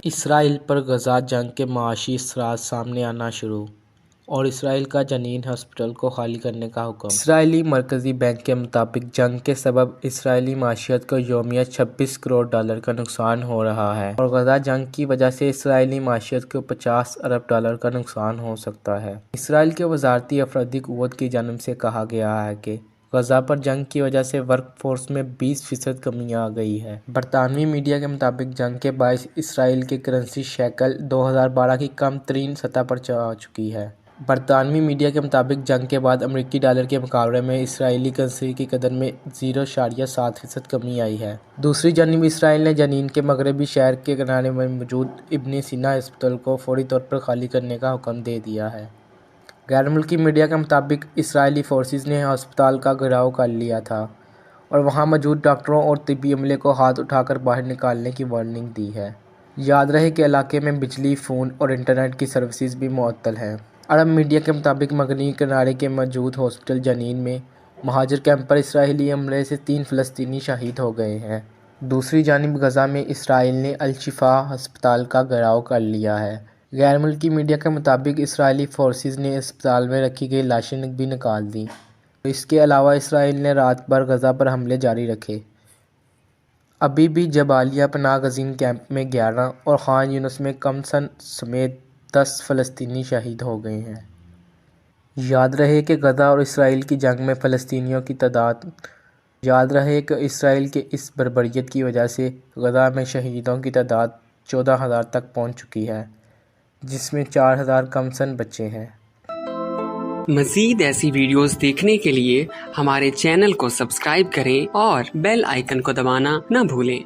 اسرائیل پر غزہ جنگ کے معاشی اثرات سامنے آنا شروع اور اسرائیل کا جنین ہسپتال کو خالی کرنے کا حکم۔ اسرائیلی مرکزی بینک کے مطابق جنگ کے سبب اسرائیلی معیشت کو یومیہ $26 کروڑ کا نقصان ہو رہا ہے اور غزہ جنگ کی وجہ سے اسرائیلی معیشت کو $50 ارب کا نقصان ہو سکتا ہے۔ اسرائیل کے وزارتی افرادی قوت کی جانب سے کہا گیا ہے کہ غزہ پر جنگ کی وجہ سے ورک فورس میں 20% کمی آ گئی ہے۔ برطانوی میڈیا کے مطابق جنگ کے باعث اسرائیل کی کرنسی شیکل 2012 کی کم ترین سطح پر آ چکی ہے۔ برطانوی میڈیا کے مطابق جنگ کے بعد امریکی ڈالر کے مقابلے میں اسرائیلی کرنسی کی قدر میں 0.7% کمی آئی ہے۔ دوسری جانب اسرائیل نے جنین کے مغربی شہر کے کنارے میں موجود ابن سینا ہسپتال کو فوری طور پر خالی کرنے کا حکم دے دیا ہے۔ غیر ملکی میڈیا کے مطابق اسرائیلی فورسز نے ہسپتال کا گھیراؤ کر لیا تھا اور وہاں موجود ڈاکٹروں اور طبی عملے کو ہاتھ اٹھا کر باہر نکالنے کی وارننگ دی ہے۔ یاد رہے کہ علاقے میں بجلی، فون اور انٹرنیٹ کی سروسز بھی معطل ہیں۔ عرب میڈیا کے مطابق مغربی کنارے کے موجود ہاسپٹل جنین میں مہاجر کیمپ پر اسرائیلی حملے سے 3 فلسطینی شہید ہو گئے ہیں۔ دوسری جانب غزہ میں اسرائیل نے الشفا ہسپتال کا گھیراؤ کر لیا ہے۔ غیر ملکی میڈیا کے مطابق اسرائیلی فورسز نے ہسپتال میں رکھی گئی لاشیں بھی نکال دیں۔ اس کے علاوہ اسرائیل نے رات بھر غزہ پر حملے جاری رکھے۔ ابھی بھی جبالیہ پناہ گزین کیمپ میں 11 اور خان یونس میں کمسن سمیت 10 فلسطینی شہید ہو گئے ہیں۔ یاد رہے کہ غزہ اور اسرائیل کی جنگ میں فلسطینیوں کی تعداد یاد رہے کہ اسرائیل کے اس بربریت کی وجہ سے غزہ میں شہیدوں کی تعداد 14,000 تک پہنچ چکی ہے، جس میں 4,000 کمسن بچے ہیں۔ مزید ایسی ویڈیوز دیکھنے کے لیے ہمارے چینل کو سبسکرائب کریں اور بیل آئیکن کو دبانا نہ بھولیں۔